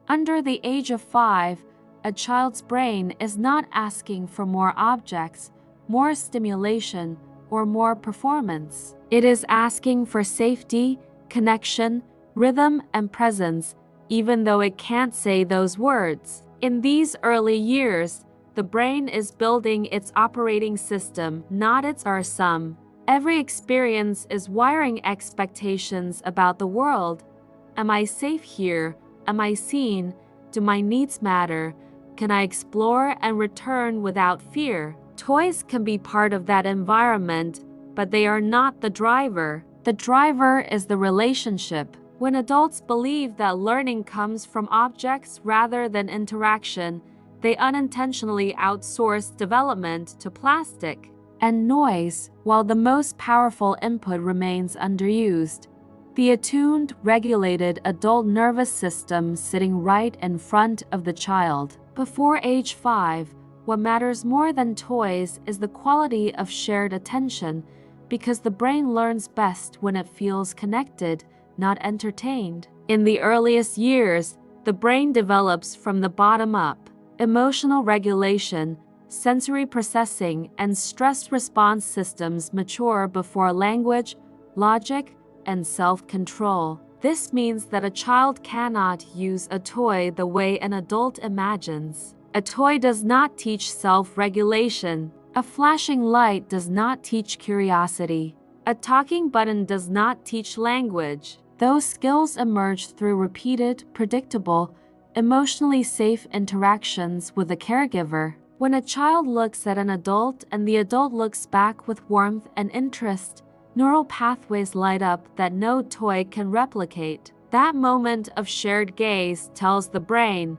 Under the age of 5, a child's brain is not asking for more objects, more stimulation, or more performance. It is asking for safety, connection, rhythm, and presence, even though it can't say those words. In these early years, the brain is building its operating system, not its sum. Every experience is wiring expectations about the world. Am I safe here? Am I seen? Do my needs matter? Can I explore and return without fear? Toys can be part of that environment, but they are not the driver. The driver is the relationship. When adults believe that learning comes from objects rather than interaction, they unintentionally outsource development to plastic and noise, while the most powerful input remains underused. The attuned, regulated adult nervous system sitting right in front of the child. Before age 5, what matters more than toys is the quality of shared attention, because the brain learns best when it feels connected, not entertained. In the earliest years, the brain develops from the bottom up. Emotional regulation, sensory processing, and stress response systems mature before language, logic, and self-control. This means that a child cannot use a toy the way an adult imagines. A toy does not teach self-regulation. A flashing light does not teach curiosity. A talking button does not teach language. Those skills emerge through repeated, predictable, emotionally safe interactions with a caregiver. When a child looks at an adult and the adult looks back with warmth and interest, neural pathways light up that no toy can replicate. That moment of shared gaze tells the brain,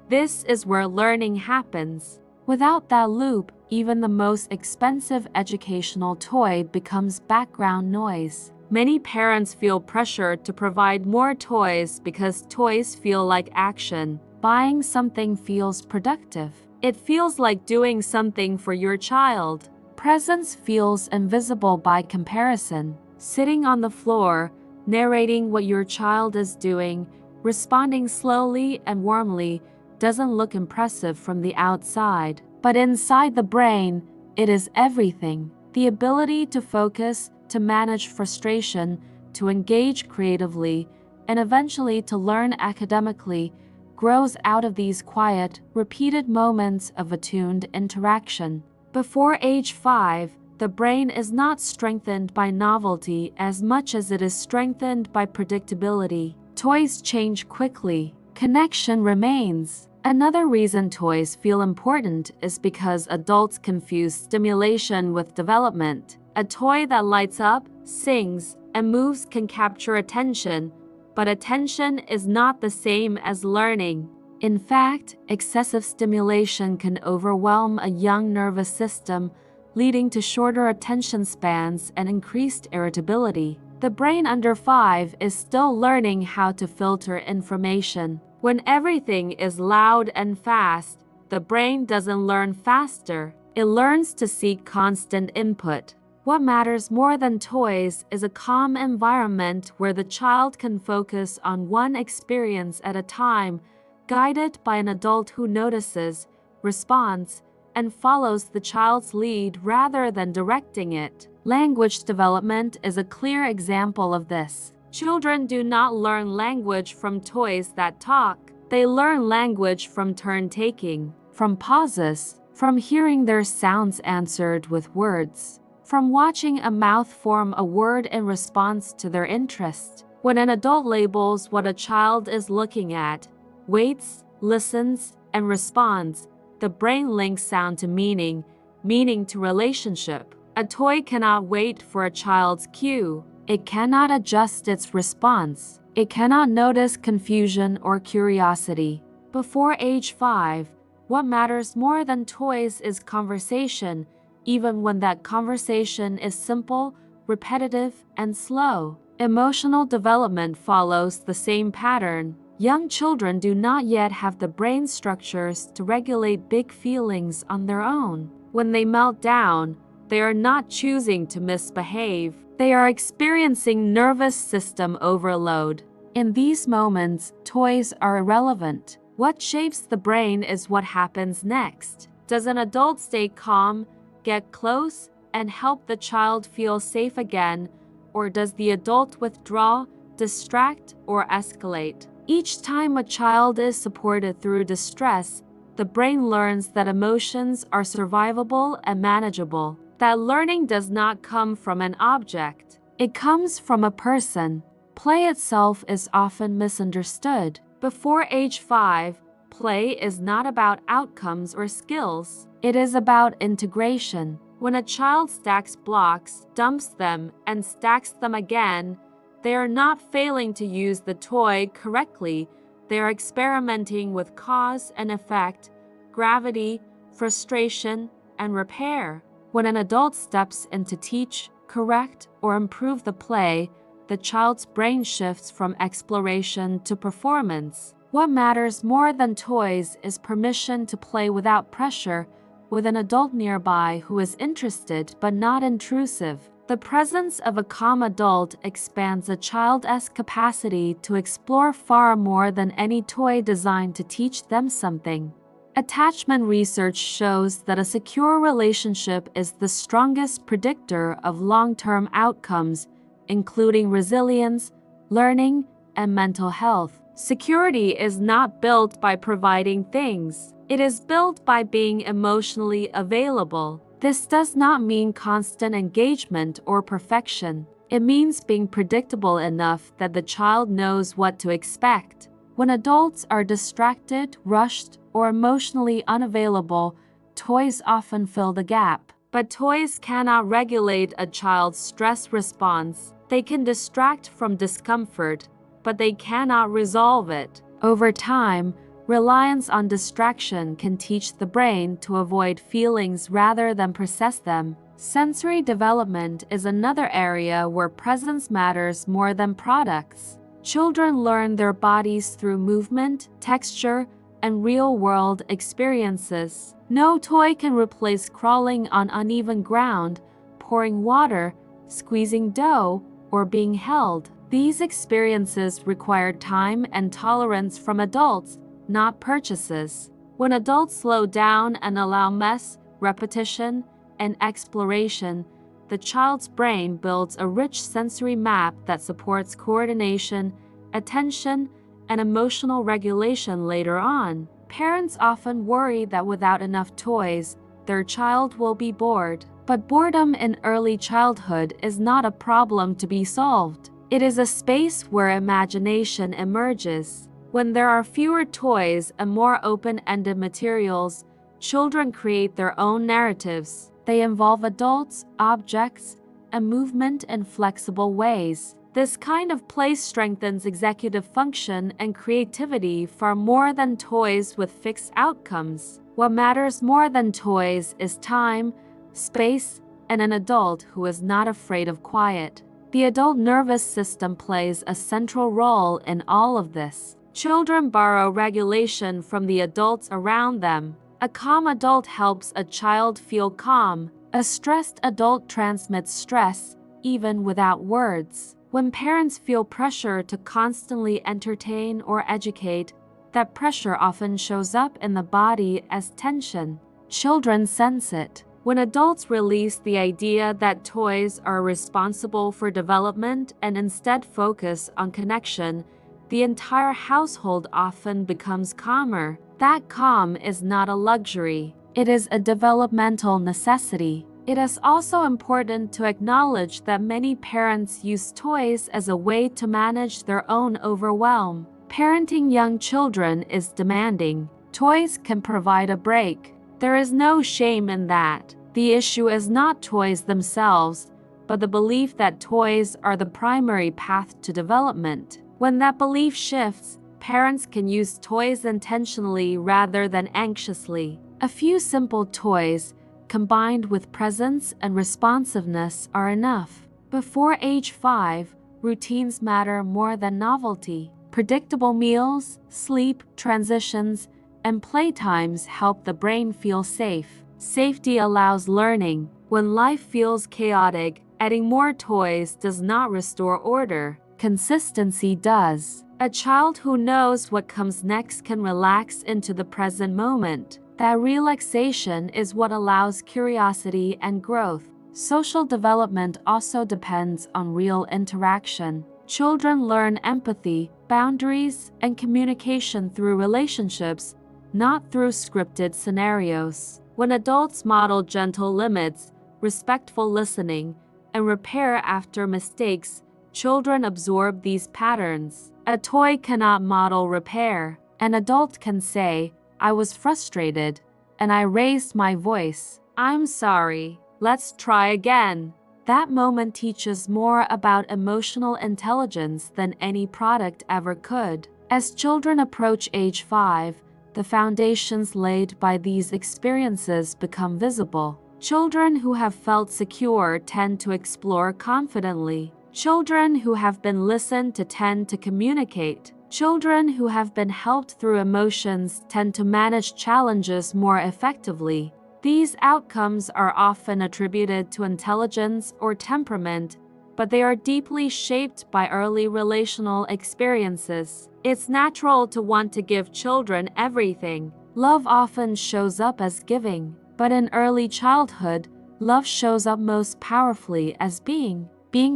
this is where learning happens. Without that loop, even the most expensive educational toy becomes background noise. Many parents feel pressure to provide more toys because toys feel like action. Buying something feels productive. It feels like doing something for your child. Presence feels invisible by comparison. Sitting on the floor, narrating what your child is doing, responding slowly and warmly, doesn't look impressive from the outside. But inside the brain, it is everything. The ability to focus, to manage frustration, to engage creatively, and eventually to learn academically grows out of these quiet, repeated moments of attuned interaction. Before age 5, the brain is not strengthened by novelty as much as it is strengthened by predictability. Toys change quickly. Connection remains. Another reason toys feel important is because adults confuse stimulation with development. A toy that lights up, sings, and moves can capture attention, but attention is not the same as learning. In fact, excessive stimulation can overwhelm a young nervous system, leading to shorter attention spans and increased irritability. The brain under 5 is still learning how to filter information. When everything is loud and fast, the brain doesn't learn faster. It learns to seek constant input. What matters more than toys is a calm environment where the child can focus on one experience at a time, guided by an adult who notices, responds, and follows the child's lead rather than directing it. Language development is a clear example of this. Children do not learn language from toys that talk. They learn language from turn-taking, from pauses, from hearing their sounds answered with words, from watching a mouth form a word in response to their interest. When an adult labels what a child is looking at, waits, listens, and responds, the brain links sound to meaning, meaning to relationship. A toy cannot wait for a child's cue. It cannot adjust its response. It cannot notice confusion or curiosity. Before age 5, what matters more than toys is conversation, even when that conversation is simple, repetitive, and slow. Emotional development follows the same pattern. Young children do not yet have the brain structures to regulate big feelings on their own. When they melt down, they are not choosing to misbehave. They are experiencing nervous system overload. In these moments, toys are irrelevant. What shapes the brain is what happens next. Does an adult stay calm, get close, and help the child feel safe again, or does the adult withdraw, distract, or escalate? Each time a child is supported through distress, the brain learns that emotions are survivable and manageable. That learning does not come from an object. It comes from a person. Play itself is often misunderstood. Before age 5, play is not about outcomes or skills. It is about integration. When a child stacks blocks, dumps them, and stacks them again, they are not failing to use the toy correctly. They are experimenting with cause and effect, gravity, frustration, and repair. When an adult steps in to teach, correct, or improve the play, the child's brain shifts from exploration to performance. What matters more than toys is permission to play without pressure, with an adult nearby who is interested but not intrusive. The presence of a calm adult expands a child's capacity to explore far more than any toy designed to teach them something. Attachment research shows that a secure relationship is the strongest predictor of long-term outcomes, including resilience, learning, and mental health. Security is not built by providing things. It is built by being emotionally available. This does not mean constant engagement or perfection. It means being predictable enough that the child knows what to expect. When adults are distracted, rushed, or emotionally unavailable, toys often fill the gap. But toys cannot regulate a child's stress response. They can distract from discomfort, but they cannot resolve it. Over time, reliance on distraction can teach the brain to avoid feelings rather than process them. Sensory development is another area where presence matters more than products. Children learn their bodies through movement, texture, and real-world experiences. No toy can replace crawling on uneven ground, pouring water, squeezing dough, or being held. These experiences require time and tolerance from adults, not purchases. When adults slow down and allow mess, repetition, and exploration, the child's brain builds a rich sensory map that supports coordination, attention, and emotional regulation later on. Parents often worry that without enough toys, their child will be bored. But boredom in early childhood is not a problem to be solved. It is a space where imagination emerges. When there are fewer toys and more open-ended materials, children create their own narratives. They involve adults, objects, and movement in flexible ways. This kind of play strengthens executive function and creativity far more than toys with fixed outcomes. What matters more than toys is time, space, and an adult who is not afraid of quiet. The adult nervous system plays a central role in all of this. Children borrow regulation from the adults around them. A calm adult helps a child feel calm. A stressed adult transmits stress, even without words. When parents feel pressure to constantly entertain or educate, that pressure often shows up in the body as tension. Children sense it. When adults release the idea that toys are responsible for development and instead focus on connection, the entire household often becomes calmer. That calm is not a luxury. It is a developmental necessity. It is also important to acknowledge that many parents use toys as a way to manage their own overwhelm. Parenting young children is demanding. Toys can provide a break. There is no shame in that. The issue is not toys themselves, but the belief that toys are the primary path to development. When that belief shifts, parents can use toys intentionally rather than anxiously. A few simple toys, combined with presence and responsiveness, are enough. Before age 5, routines matter more than novelty. Predictable meals, sleep, transitions, and playtimes help the brain feel safe. Safety allows learning. When life feels chaotic, adding more toys does not restore order. consistency does. A child who knows what comes next can relax into the present moment. That relaxation is what allows curiosity and growth. Social development also depends on real interaction. Children learn empathy, boundaries, and communication through relationships, not through scripted scenarios. When adults model gentle limits, respectful listening, and repair after mistakes, children absorb these patterns. A toy cannot model repair. An adult can say, "I was frustrated, and I raised my voice. I'm sorry. Let's try again." That moment teaches more about emotional intelligence than any product ever could. As children approach age 5, the foundations laid by these experiences become visible. Children who have felt secure tend to explore confidently. Children who have been listened to tend to communicate. Children who have been helped through emotions tend to manage challenges more effectively. These outcomes are often attributed to intelligence or temperament, but they are deeply shaped by early relational experiences. It's natural to want to give children everything. Love often shows up as giving, but in early childhood, love shows up most powerfully as being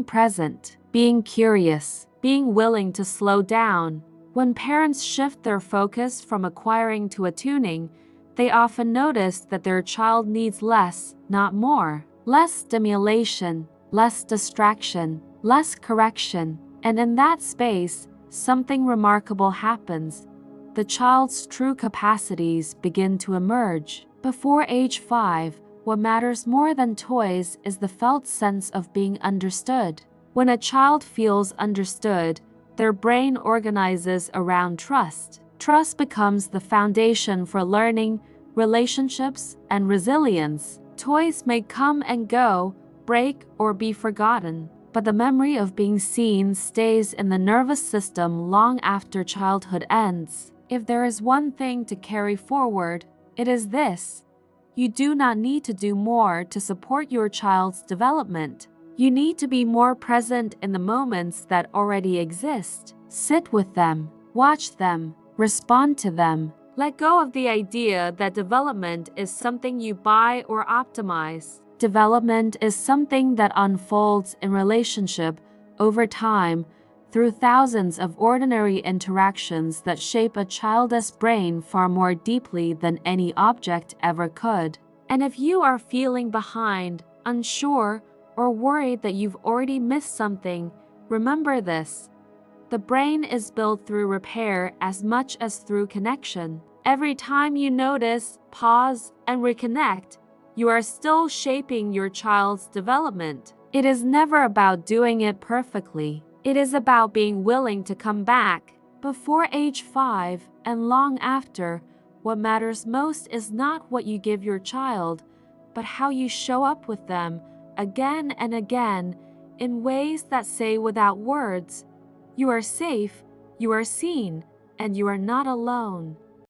present, being curious, being willing to slow down. When parents shift their focus from acquiring to attuning, they often notice that their child needs less, not more. Less stimulation, less distraction, less correction. And in that space, something remarkable happens. The child's true capacities begin to emerge. Before age 5, what matters more than toys is the felt sense of being understood. When a child feels understood, their brain organizes around trust. Trust becomes the foundation for learning, relationships, and resilience. Toys may come and go, break, or be forgotten, but the memory of being seen stays in the nervous system long after childhood ends. If there is one thing to carry forward, it is this: you do not need to do more to support your child's development. You need to be more present in the moments that already exist. Sit with them, watch them, respond to them. Let go of the idea that development is something you buy or optimize. Development is something that unfolds in relationship over time through thousands of ordinary interactions that shape a child's brain far more deeply than any object ever could. And if you are feeling behind, unsure, or worried that you've already missed something, remember this: the brain is built through repair as much as through connection. Every time you notice, pause, and reconnect, you are still shaping your child's development. It is never about doing it perfectly. It is about being willing to come back. Before age 5 and long after, what matters most is not what you give your child, but how you show up with them again and again in ways that say without words, "You are safe, you are seen, and you are not alone."